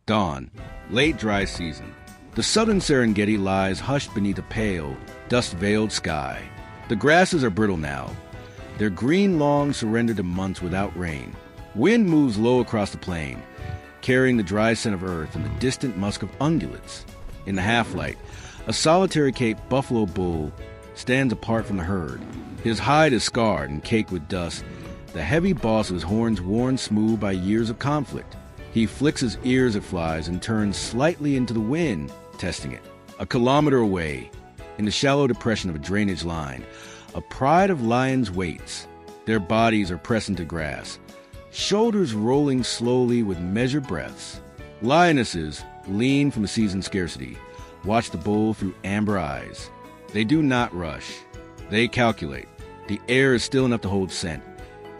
Dawn, late dry season. The southern Serengeti lies hushed beneath a pale, dust-veiled sky. The grasses are brittle now, their green lawns surrendered to months without rain. Wind moves low across the plain, carrying the dry scent of earth and the distant musk of ungulates. In the half-light, a solitary Cape buffalo bull stands apart from the herd. His hide is scarred and caked with dust, the heavy boss of his horns worn smooth by years of conflict. He flicks his ears at flies and turns slightly into the wind, testing it. A kilometer away, in the shallow depression of a drainage line, a pride of lions waits. Their bodies are pressed into grass, shoulders rolling slowly with measured breaths. Lionesses, lean from the season's scarcity, watch the bull through amber eyes. They do not rush. They calculate. The air is still enough to hold scent,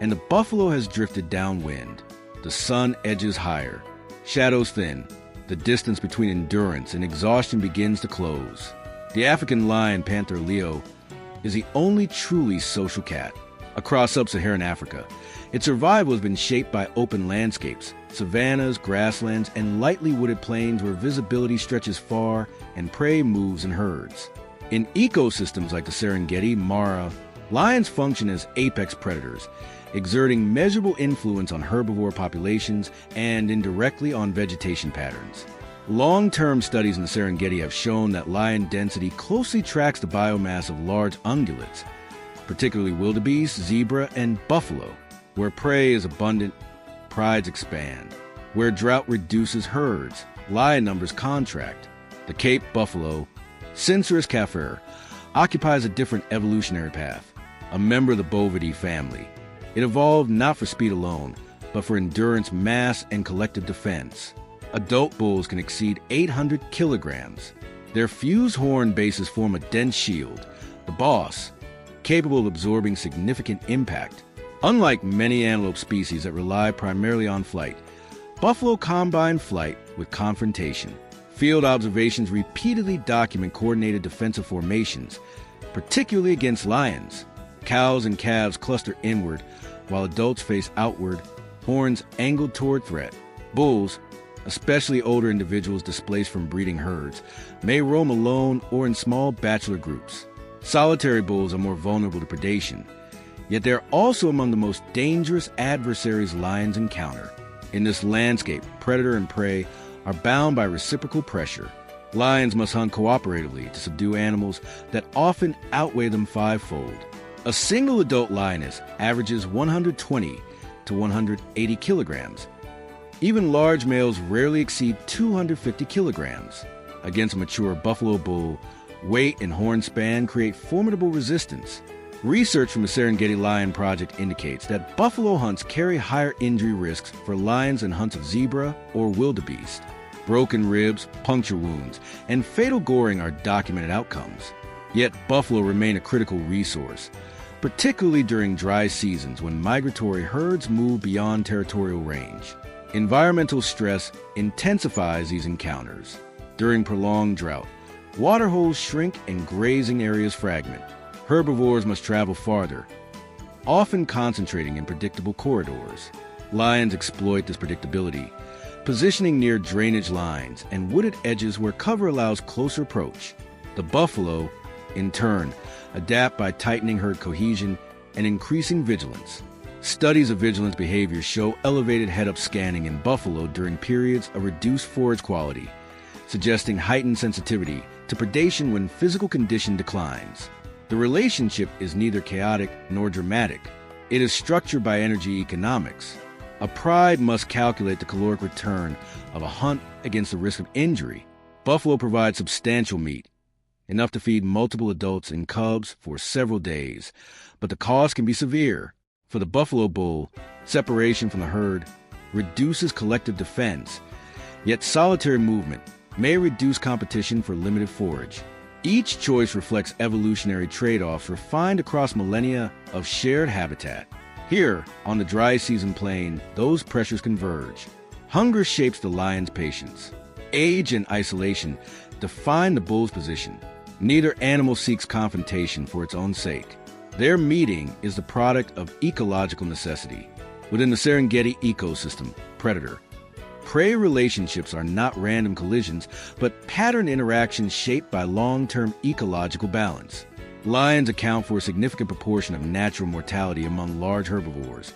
and the buffalo has drifted downwind. The sun edges higher. Shadows thin. The distance between endurance and exhaustion begins to close. The African lion panther Leo is the only truly social cat. Across sub-Saharan Africa, its survival has been shaped by open landscapes, savannas, grasslands, and lightly wooded plains where visibility stretches far and prey moves in herds. In ecosystems like the Serengeti, Mara, lions function as apex predators, exerting measurable influence on herbivore populations and indirectly on vegetation patterns. Long-term studies in the Serengeti have shown that lion density closely tracks the biomass of large ungulates, particularly wildebeest, zebra, and buffalo. Where prey is abundant, prides expand. Where drought reduces herds, lion numbers contract. The Cape buffalo, Cincerus caffer, occupies a different evolutionary path, a member of the Bovidae family. It evolved not for speed alone, but for endurance, mass, and collective defense. Adult bulls can exceed 800 kilograms. Their fused horn bases form a dense shield, the boss, capable of absorbing significant impact. Unlike many antelope species that rely primarily on flight, buffalo combine flight with confrontation. Field observations repeatedly document coordinated defensive formations, particularly against lions. Cows and calves cluster inward, while adults face outward, horns angled toward threat. Bulls, especially older individuals displaced from breeding herds, may roam alone or in small bachelor groups. Solitary bulls are more vulnerable to predation, yet they're also among the most dangerous adversaries lions encounter. In this landscape, predator and prey are bound by reciprocal pressure. Lions must hunt cooperatively to subdue animals that often outweigh them fivefold. A single adult lioness averages 120 to 180 kilograms. Even large males rarely exceed 250 kilograms. Against a mature buffalo bull, weight and horn span create formidable resistance. Research from the Serengeti Lion Project indicates that buffalo hunts carry higher injury risks for lions than hunts of zebra or wildebeest. Broken ribs, puncture wounds, and fatal goring are documented outcomes. Yet buffalo remain a critical resource, particularly during dry seasons when migratory herds move beyond territorial range. Environmental stress intensifies these encounters. During prolonged drought, water holes shrink and grazing areas fragment. Herbivores must travel farther, often concentrating in predictable corridors. Lions exploit this predictability, positioning near drainage lines and wooded edges where cover allows closer approach. The buffalo, in turn, adapt by tightening herd cohesion and increasing vigilance. Studies of vigilance behavior show elevated head-up scanning in buffalo during periods of reduced forage quality, suggesting heightened sensitivity to predation when physical condition declines. The relationship is neither chaotic nor dramatic. It is structured by energy economics. A pride must calculate the caloric return of a hunt against the risk of injury. Buffalo provides substantial meat, enough to feed multiple adults and cubs for several days, but the cost can be severe. For the buffalo bull, separation from the herd reduces collective defense, yet solitary movement may reduce competition for limited forage. Each choice reflects evolutionary trade-offs refined across millennia of shared habitat. Here, on the dry season plain, those pressures converge. Hunger shapes the lion's patience. Age and isolation define the bull's position. Neither animal seeks confrontation for its own sake. Their meeting is the product of ecological necessity. Within the Serengeti ecosystem, predator, Prey relationships are not random collisions, but patterned interactions shaped by long-term ecological balance. Lions account for a significant proportion of natural mortality among large herbivores,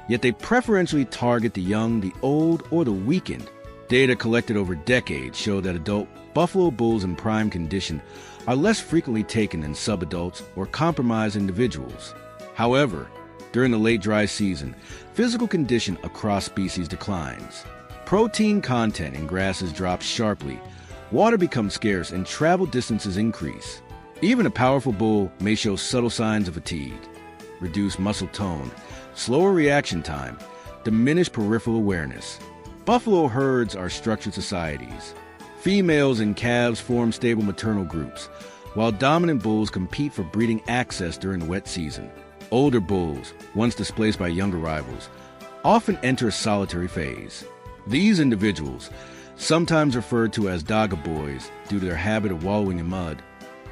yet they preferentially target the young, the old, or the weakened. Data collected over decades show that adult buffalo bulls in prime condition are less frequently taken than subadults or compromised individuals. However, during the late dry season, physical condition across species declines. Protein content in grasses drops sharply, water becomes scarce, and travel distances increase. Even a powerful bull may show subtle signs of fatigue, reduced muscle tone, slower reaction time, diminished peripheral awareness. Buffalo herds are structured societies. Females and calves form stable maternal groups, while dominant bulls compete for breeding access during the wet season. Older bulls, once displaced by younger rivals, often enter a solitary phase. These individuals, sometimes referred to as dagga boys due to their habit of wallowing in mud,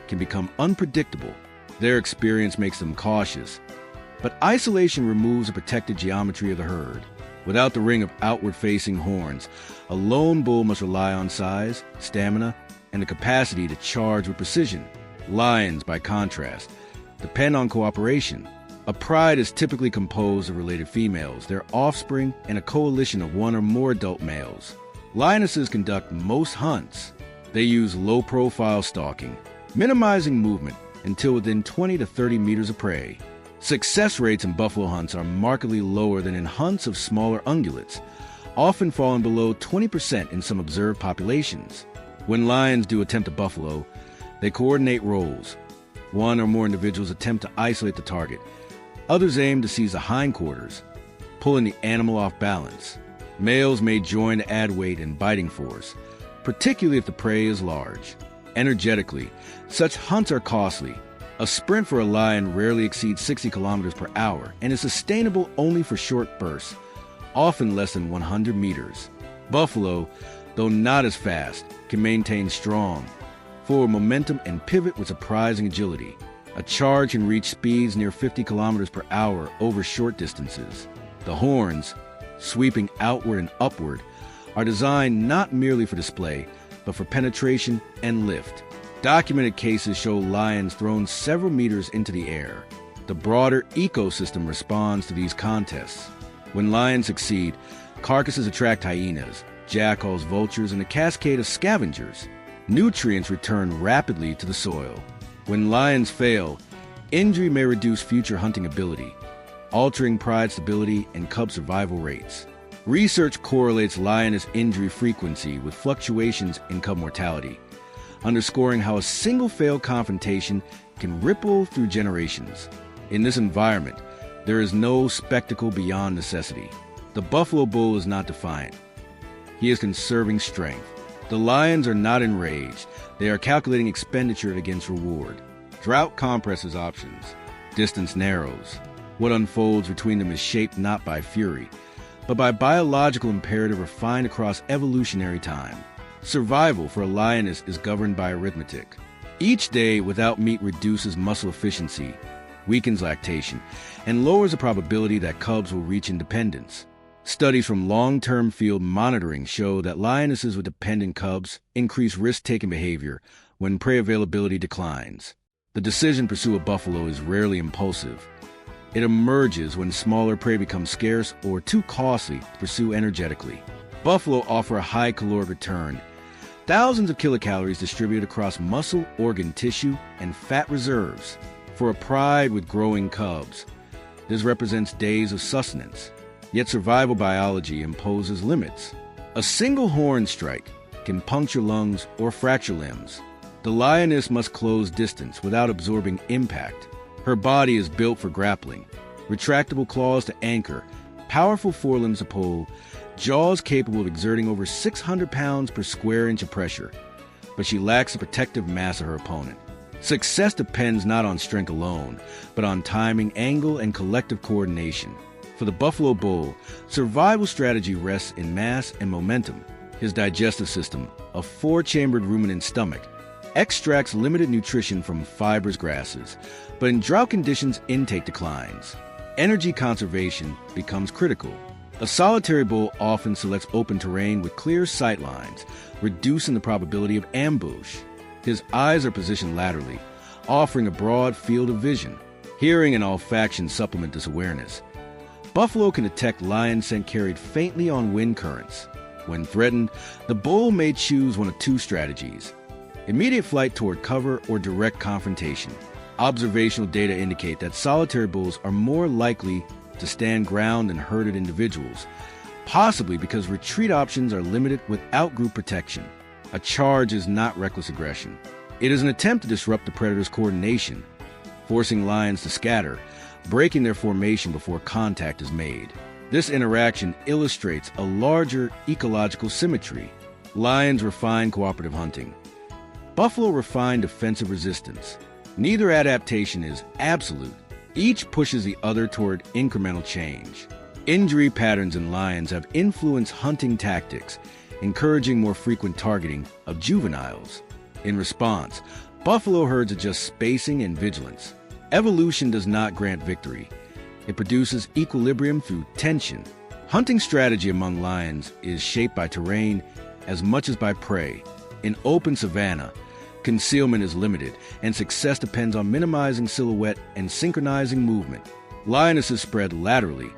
can become unpredictable. Their experience makes them cautious, but isolation removes the protected geometry of the herd. Without the ring of outward-facing horns, a lone bull must rely on size, stamina, and the capacity to charge with precision. Lions, by contrast, depend on cooperation. A pride is typically composed of related females, their offspring, and a coalition of one or more adult males. Lionesses conduct most hunts. They use low-profile stalking, minimizing movement until within 20 to 30 meters of prey. Success rates in buffalo hunts are markedly lower than in hunts of smaller ungulates, often falling below 20% in some observed populations. When lions do attempt a buffalo, they coordinate roles. One or more individuals attempt to isolate the target. Others aim to seize the hindquarters, pulling the animal off balance. Males may join to add weight and biting force, particularly if the prey is large. Energetically, such hunts are costly. A sprint for a lion rarely exceeds 60 kilometers per hour and is sustainable only for short bursts, often less than 100 meters. Buffalo, though not as fast, can maintain strong, forward momentum and pivot with surprising agility. A charge can reach speeds near 50 kilometers per hour over short distances. The horns, sweeping outward and upward, are designed not merely for display, but for penetration and lift. Documented cases show lions thrown several meters into the air. The broader ecosystem responds to these contests. When lions succeed, carcasses attract hyenas, jackals, vultures, and a cascade of scavengers. Nutrients return rapidly to the soil. When lions fail, injury may reduce future hunting ability, altering pride stability and cub survival rates. Research correlates lioness injury frequency with fluctuations in cub mortality, underscoring how a single failed confrontation can ripple through generations. In this environment, there is no spectacle beyond necessity. The buffalo bull is not defiant. He is conserving strength. The lions are not enraged. They are calculating expenditure against reward. Drought compresses options. Distance narrows. What unfolds between them is shaped not by fury, but by biological imperative refined across evolutionary time. Survival for a lioness is governed by arithmetic. Each day without meat reduces muscle efficiency, weakens lactation, and lowers the probability that cubs will reach independence. Studies from long-term field monitoring show that lionesses with dependent cubs increase risk-taking behavior when prey availability declines. The decision to pursue a buffalo is rarely impulsive. It emerges when smaller prey becomes scarce or too costly to pursue energetically. Buffalo offer a high caloric return, thousands of kilocalories distributed across muscle, organ tissue, and fat reserves. For a pride with growing cubs, this represents days of sustenance. Yet survival biology imposes limits. A single horn strike can puncture lungs or fracture limbs. The lioness must close distance without absorbing impact. Her body is built for grappling. Retractable claws to anchor, powerful forelimbs to pull, jaws capable of exerting over 600 pounds per square inch of pressure. But she lacks the protective mass of her opponent. Success depends not on strength alone, but on timing, angle, and collective coordination. For the buffalo bull, survival strategy rests in mass and momentum. His digestive system, a 4-chambered ruminant stomach, extracts limited nutrition from fibrous grasses, but in drought conditions, intake declines. Energy conservation becomes critical. A solitary bull often selects open terrain with clear sight lines, reducing the probability of ambush. His eyes are positioned laterally, offering a broad field of vision. Hearing and olfaction supplement this awareness. Buffalo can detect lion scent carried faintly on wind currents. When threatened, the bull may choose one of two strategies: immediate flight toward cover or direct confrontation. Observational data indicate that solitary bulls are more likely to stand ground than herded individuals, possibly because retreat options are limited without group protection. A charge is not reckless aggression. It is an attempt to disrupt the predator's coordination, forcing lions to scatter, breaking their formation before contact is made. This interaction illustrates a larger ecological symmetry. Lions refine cooperative hunting. Buffalo refine defensive resistance. Neither adaptation is absolute. Each pushes the other toward incremental change. Injury patterns in lions have influenced hunting tactics, encouraging more frequent targeting of juveniles. In response, buffalo herds adjust spacing and vigilance. Evolution does not grant victory. It produces equilibrium through tension. Hunting strategy among lions is shaped by terrain as much as by prey. In open savanna, concealment is limited, and success depends on minimizing silhouette and synchronizing movement. Lionesses spread laterally,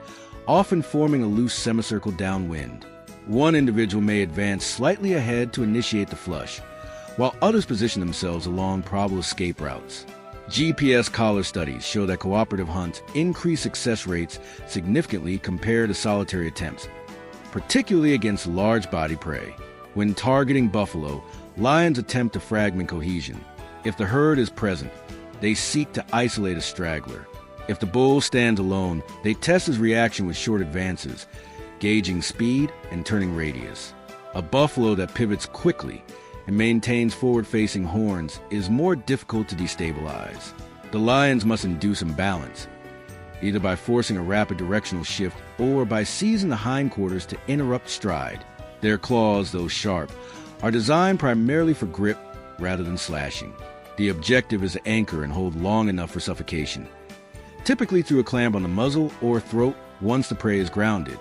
often forming a loose semicircle downwind. One individual may advance slightly ahead to initiate the flush, while others position themselves along probable escape routes. GPS collar studies show that cooperative hunts increase success rates significantly compared to solitary attempts, particularly against large body prey. When targeting buffalo, lions attempt to fragment cohesion. If the herd is present, they seek to isolate a straggler. If the bull stands alone, they test his reaction with short advances, gauging speed and turning radius. A buffalo that pivots quickly and maintains forward-facing horns is more difficult to destabilize. The lions must induce imbalance, either by forcing a rapid directional shift or by seizing the hindquarters to interrupt stride. Their claws, though sharp, are designed primarily for grip rather than slashing. The objective is to anchor and hold long enough for suffocation, typically through a clamp on the muzzle or throat once the prey is grounded.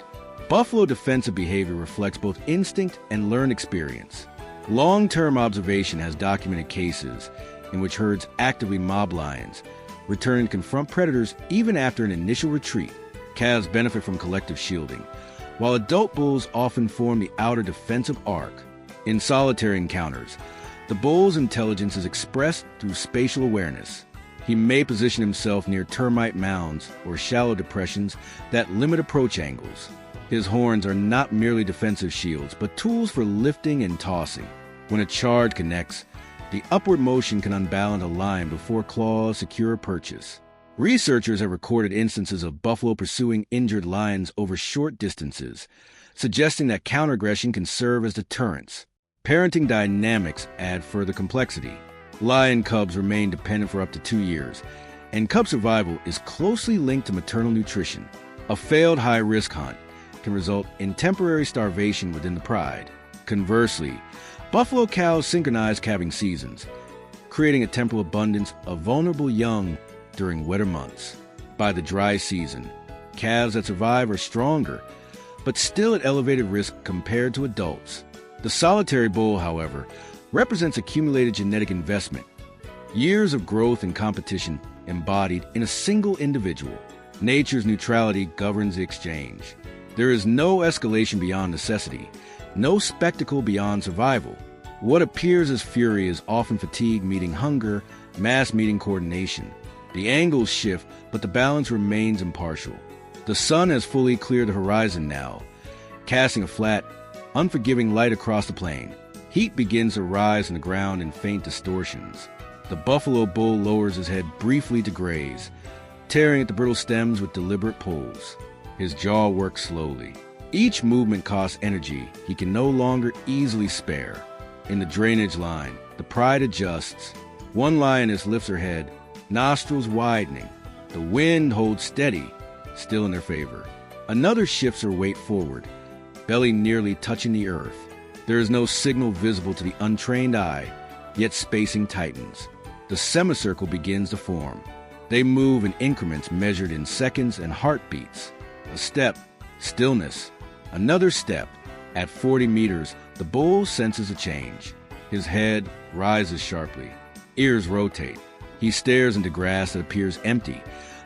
Buffalo defensive behavior reflects both instinct and learned experience. Long-term observation has documented cases in which herds actively mob lions, returning to confront predators even after an initial retreat. Calves benefit from collective shielding, while adult bulls often form the outer defensive arc. In solitary encounters, the bull's intelligence is expressed through spatial awareness. He may position himself near termite mounds or shallow depressions that limit approach angles. His horns are not merely defensive shields, but tools for lifting and tossing. When a charge connects, the upward motion can unbalance a lion before claws secure a purchase. Researchers have recorded instances of buffalo pursuing injured lions over short distances, suggesting that counteraggression can serve as deterrence. Parenting dynamics add further complexity. Lion cubs remain dependent for up to 2 years, and cub survival is closely linked to maternal nutrition. A failed high-risk hunt can result in temporary starvation within the pride. Conversely, buffalo cows synchronize calving seasons, creating a temporal abundance of vulnerable young during wetter months. By the dry season, calves that survive are stronger, but still at elevated risk compared to adults. The solitary bull, however, represents accumulated genetic investment, years of growth and competition embodied in a single individual. Nature's neutrality governs the exchange. There is no escalation beyond necessity, no spectacle beyond survival. What appears as fury is often fatigue meeting hunger, mass meeting coordination. The angles shift, but the balance remains impartial. The sun has fully cleared the horizon now, casting a flat, unforgiving light across the plain. Heat begins to rise in the ground in faint distortions. The buffalo bull lowers his head briefly to graze, tearing at the brittle stems with deliberate pulls. His jaw works slowly. Each movement costs energy he can no longer easily spare. In the drainage line, the pride adjusts. One lioness lifts her head, nostrils widening. The wind holds steady, still in their favor. Another shifts her weight forward, belly nearly touching the earth. There is no signal visible to the untrained eye, yet spacing tightens. The semicircle begins to form. They move in increments measured in seconds and heartbeats. A step, Stillness. Another step. At 40 meters, the bull senses a change. His head rises sharply. Ears rotate. He stares into grass that appears empty,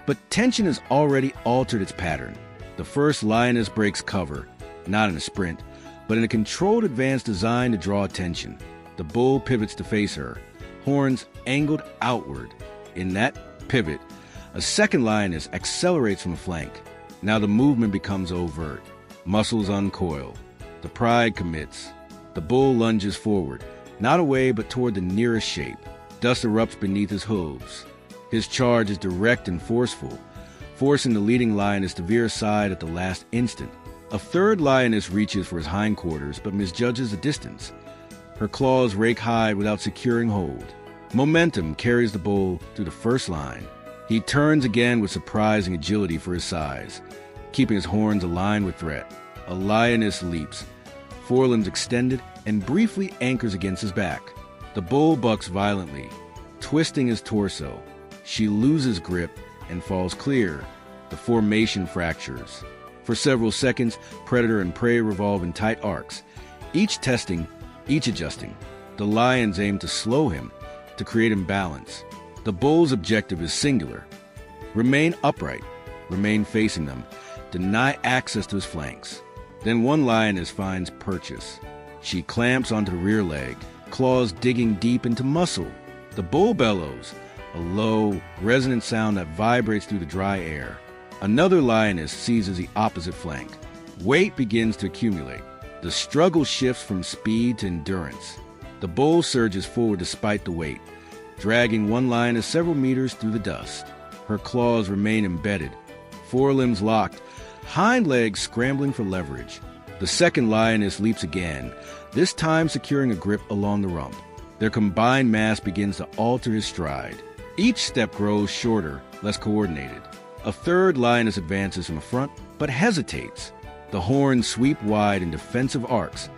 but tension has already altered its pattern. The first lioness breaks cover, not in a sprint, but in a controlled advance designed to draw attention. The bull pivots to face her, horns angled outward. In that pivot, a second lioness accelerates from the flank. Now the movement becomes overt. Muscles uncoil. The pride commits. The bull lunges forward, not away but toward the nearest shape. Dust erupts beneath his hooves. His charge is direct and forceful, forcing the leading lioness to veer aside at the last instant. A third lioness reaches for his hindquarters but misjudges the distance. Her claws rake high without securing hold. Momentum carries the bull through the first line. He turns again with surprising agility for his size, keeping his horns aligned with threat. A lioness leaps, forelimbs extended, and briefly anchors against his back. The bull bucks violently, twisting his torso. She loses grip and falls clear. The formation fractures. For several seconds, predator and prey revolve in tight arcs, each testing, each adjusting. The lions aim to slow him, to create imbalance. The bull's objective is singular. Remain upright, remain facing them, deny access to his flanks. Then one lioness finds purchase. She clamps onto the rear leg, claws digging deep into muscle. The bull bellows, a low, resonant sound that vibrates through the dry air. Another lioness seizes the opposite flank. Weight begins to accumulate. The struggle shifts from speed to endurance. The bull surges forward despite the weight, dragging one lioness several meters through the dust. Her claws remain embedded, forelimbs locked, hind legs scrambling for leverage. The second lioness leaps again, this time securing a grip along the rump. Their combined mass begins to alter his stride. Each step grows shorter, less coordinated. A third lioness advances from the front, but hesitates. The horns sweep wide in defensive arcs,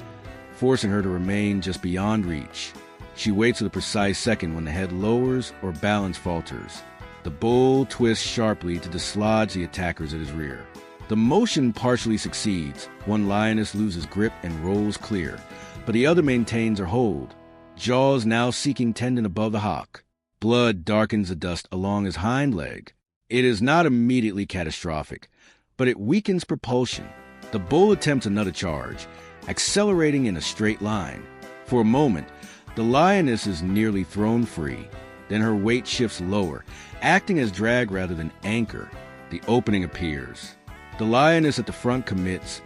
forcing her to remain just beyond reach. She waits for the precise second when the head lowers or balance falters. The bull twists sharply to dislodge the attackers at his rear. The motion partially succeeds. One lioness loses grip and rolls clear, but the other maintains her hold, jaws now seeking tendon above the hock. Blood darkens the dust along his hind leg. It is not immediately catastrophic, but it weakens propulsion. The bull attempts another charge, accelerating in a straight line. For a moment, the lioness is nearly thrown free. Then her weight shifts lower, acting as drag rather than anchor. The opening appears. The lioness at the front commits,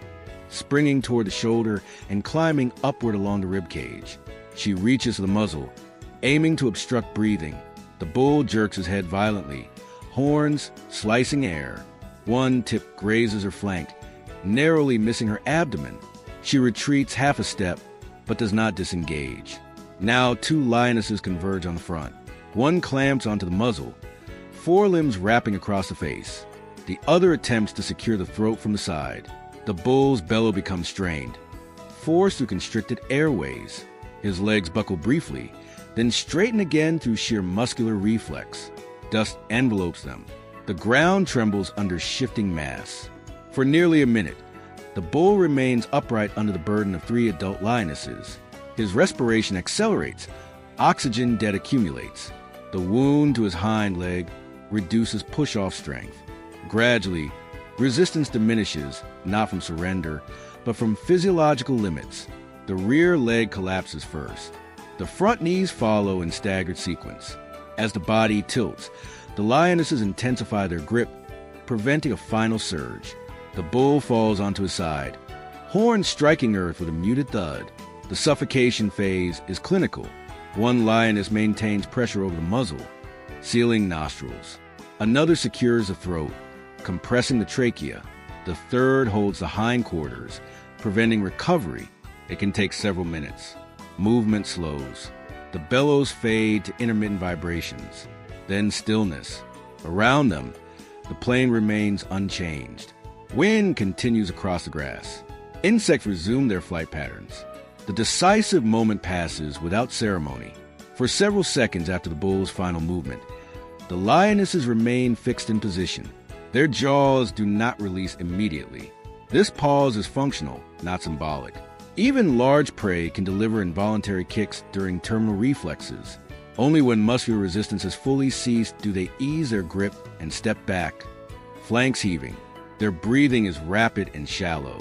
springing toward the shoulder and climbing upward along the ribcage. She reaches for the muzzle, aiming to obstruct breathing. The bull jerks his head violently, horns slicing air. One tip grazes her flank, narrowly missing her abdomen. She retreats half a step, but does not disengage. Now two lionesses converge on the front. One clamps onto the muzzle, forelimbs wrapping across the face. The other attempts to secure the throat from the side. The bull's bellow becomes strained, forced through constricted airways. His legs buckle briefly, then straighten again through sheer muscular reflex. Dust envelopes them. The ground trembles under shifting mass. For nearly a minute, the bull remains upright under the burden of three adult lionesses. His respiration accelerates. Oxygen debt accumulates. The wound to his hind leg reduces push-off strength. Gradually, resistance diminishes, not from surrender, but from physiological limits. The rear leg collapses first. The front knees follow in staggered sequence. As the body tilts, the lionesses intensify their grip, preventing a final surge. The bull falls onto his side, horns striking earth with a muted thud. The suffocation phase is clinical. One lioness maintains pressure over the muzzle, sealing nostrils. Another secures the throat, compressing the trachea. The third holds the hindquarters, preventing recovery. It can take several minutes. Movement slows. The bellows fade to intermittent vibrations. Then stillness. Around them, the plain remains unchanged. Wind continues across the grass. Insects resume their flight patterns. The decisive moment passes without ceremony. For several seconds after the bull's final movement, the lionesses remain fixed in position. Their jaws do not release immediately. This pause is functional, not symbolic. Even large prey can deliver involuntary kicks during terminal reflexes. Only when muscular resistance has fully ceased do they ease their grip and step back. Flanks heaving. Their breathing is rapid and shallow.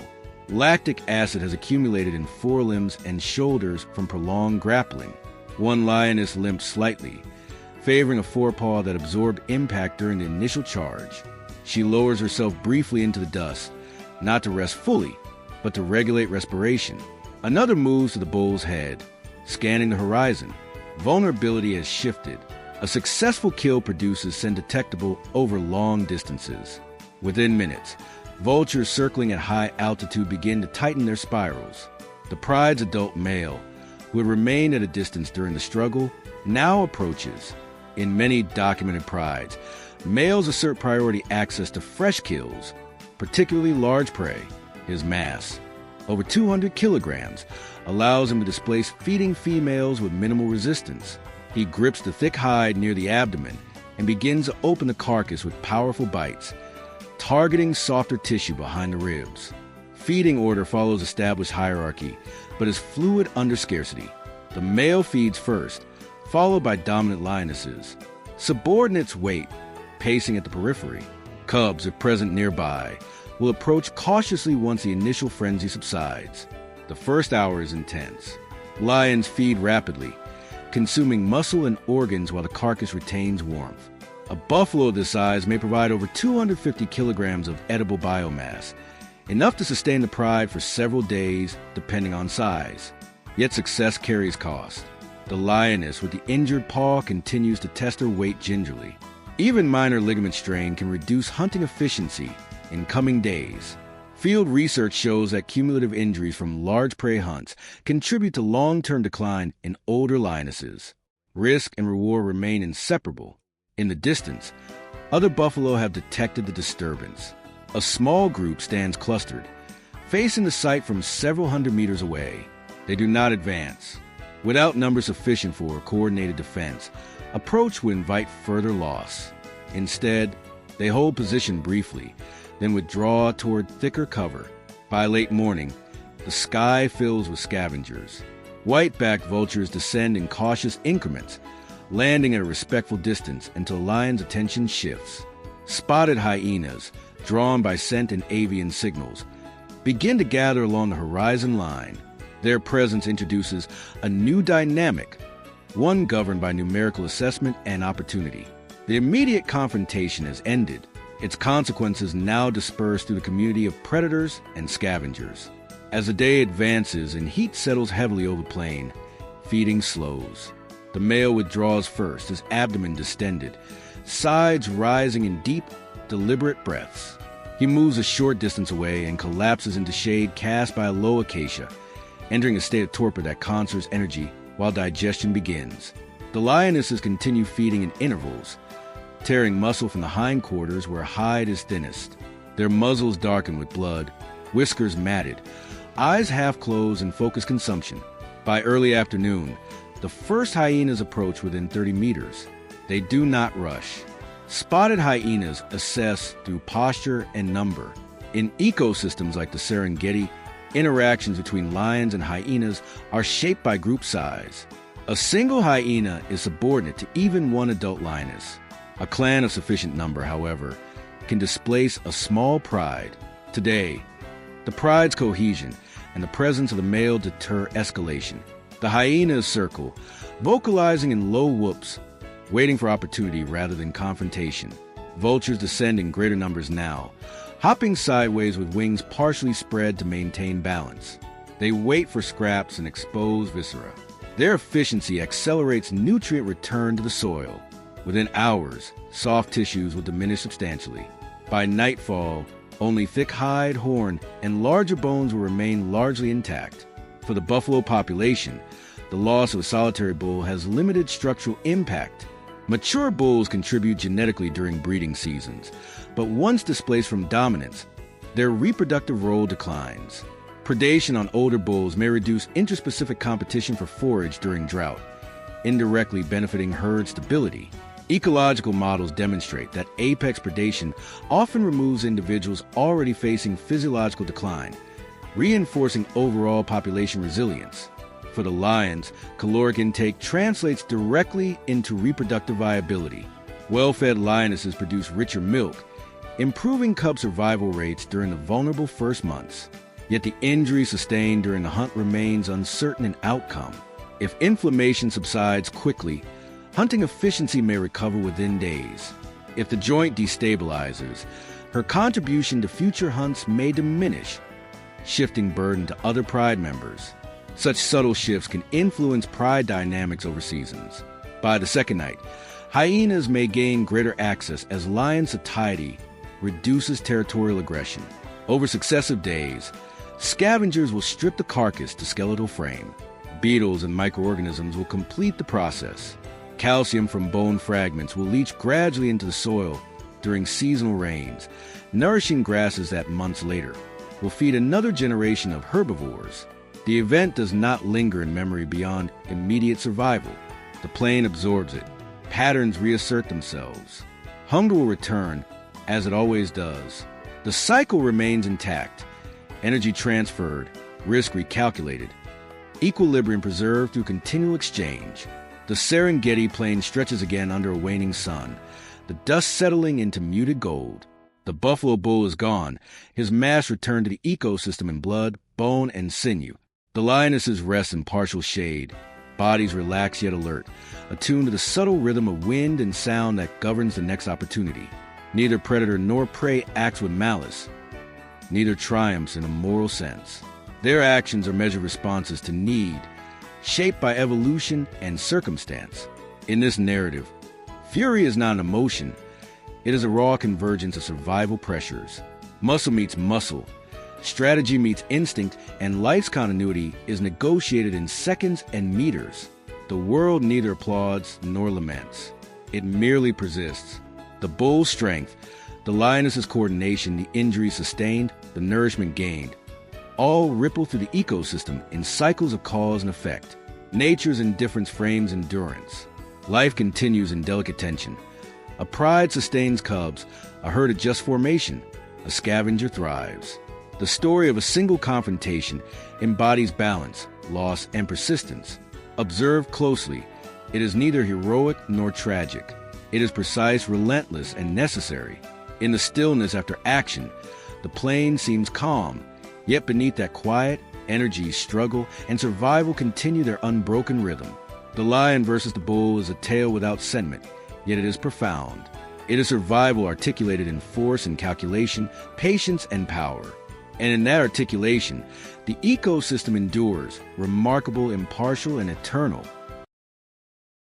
Lactic acid has accumulated in forelimbs and shoulders from prolonged grappling. One lioness limped slightly, favoring a forepaw that absorbed impact during the initial charge. She lowers herself briefly into the dust, not to rest fully, but to regulate respiration. Another moves to the bull's head, scanning the horizon. Vulnerability has shifted. A successful kill produces scent detectable over long distances. Within minutes, vultures circling at high altitude begin to tighten their spirals. The pride's adult male, who had remained at a distance during the struggle, now approaches. In many documented prides, males assert priority access to fresh kills, particularly large prey. His mass, over 200 kilograms, allows him to displace feeding females with minimal resistance. He grips the thick hide near the abdomen and begins to open the carcass with powerful bites, targeting softer tissue behind the ribs. Feeding order follows established hierarchy, but is fluid under scarcity. The male feeds first, followed by dominant lionesses. Subordinates wait, pacing at the periphery. Cubs, if present nearby, will approach cautiously once the initial frenzy subsides. The first hour is intense. Lions feed rapidly, consuming muscle and organs while the carcass retains warmth. A buffalo of this size may provide over 250 kilograms of edible biomass, enough to sustain the pride for several days, depending on size. Yet success carries cost. The lioness with the injured paw continues to test her weight gingerly. Even minor ligament strain can reduce hunting efficiency in coming days. Field research shows that cumulative injuries from large prey hunts contribute to long-term decline in older lionesses. Risk and reward remain inseparable. In the distance, other buffalo have detected the disturbance. A small group stands clustered, facing the site from several hundred meters away. They do not advance. Without numbers sufficient for a coordinated defense, approach would invite further loss. Instead, they hold position briefly, then withdraw toward thicker cover. By late morning, the sky fills with scavengers. White-backed vultures descend in cautious increments, landing at a respectful distance until the lion's attention shifts. Spotted hyenas, drawn by scent and avian signals, begin to gather along the horizon line. Their presence introduces a new dynamic, one governed by numerical assessment and opportunity. The immediate confrontation has ended, its consequences now dispersed through the community of predators and scavengers. As the day advances and heat settles heavily over the plain, feeding slows. The male withdraws first, his abdomen distended, sides rising in deep, deliberate breaths. He moves a short distance away and collapses into shade cast by a low acacia, entering a state of torpor that conserves energy while digestion begins. The lionesses continue feeding in intervals, tearing muscle from the hindquarters where hide is thinnest. Their muzzles darken with blood, whiskers matted, eyes half closed in focused consumption. By early afternoon, the first hyenas approach within 30 meters. They do not rush. Spotted hyenas assess through posture and number. In ecosystems like the Serengeti, interactions between lions and hyenas are shaped by group size. A single hyena is subordinate to even one adult lioness. A clan of sufficient number, however, can displace a small pride. Today, the pride's cohesion and the presence of the male deter escalation. The hyenas circle, vocalizing in low whoops, waiting for opportunity rather than confrontation. Vultures descend in greater numbers now, hopping sideways with wings partially spread to maintain balance. They wait for scraps and exposed viscera. Their efficiency accelerates nutrient return to the soil. Within hours, soft tissues will diminish substantially. By nightfall, only thick hide, horn, and larger bones will remain largely intact. For the buffalo population, the loss of a solitary bull has limited structural impact. Mature bulls contribute genetically during breeding seasons, but once displaced from dominance, their reproductive role declines. Predation on older bulls may reduce interspecific competition for forage during drought, indirectly benefiting herd stability. Ecological models demonstrate that apex predation often removes individuals already facing physiological decline, reinforcing overall population resilience. For the lions, caloric intake translates directly into reproductive viability. Well-fed lionesses produce richer milk, improving cub survival rates during the vulnerable first months. Yet the injury sustained during the hunt remains uncertain in outcome. If inflammation subsides quickly, hunting efficiency may recover within days. If the joint destabilizes, her contribution to future hunts may diminish, shifting burden to other pride members. Such subtle shifts can influence pride dynamics over seasons. By the second night, hyenas may gain greater access as lion satiety reduces territorial aggression. Over successive days, scavengers will strip the carcass to skeletal frame. Beetles and microorganisms will complete the process. Calcium from bone fragments will leach gradually into the soil during seasonal rains, nourishing grasses that months later will feed another generation of herbivores. The event does not linger in memory beyond immediate survival. The plain absorbs it. Patterns reassert themselves. Hunger will return, as it always does. The cycle remains intact. Energy transferred, risk recalculated. Equilibrium preserved through continual exchange. The Serengeti plain stretches again under a waning sun, the dust settling into muted gold. The buffalo bull is gone, his mass returned to the ecosystem in blood, bone, and sinew. The lionesses rest in partial shade, bodies relaxed yet alert, attuned to the subtle rhythm of wind and sound that governs the next opportunity. Neither predator nor prey acts with malice. Neither triumphs in a moral sense. Their actions are measured responses to need, shaped by evolution and circumstance. In this narrative, fury is not an emotion. It is a raw convergence of survival pressures. Muscle meets muscle. Strategy meets instinct, and life's continuity is negotiated in seconds and meters. The world neither applauds nor laments. It merely persists. The bull's strength, the lioness's coordination, the injury sustained, the nourishment gained, all ripple through the ecosystem in cycles of cause and effect. Nature's indifference frames endurance. Life continues in delicate tension. A pride sustains cubs, a herd adjusts formation, a scavenger thrives. The story of a single confrontation embodies balance, loss, and persistence. Observed closely, it is neither heroic nor tragic. It is precise, relentless, and necessary. In the stillness after action, the plain seems calm, yet beneath that quiet, energy, struggle, and survival continue their unbroken rhythm. The lion versus the bull is a tale without sentiment, yet it is profound. It is survival articulated in force and calculation, patience and power. And in that articulation, the ecosystem endures, remarkable, impartial, and eternal.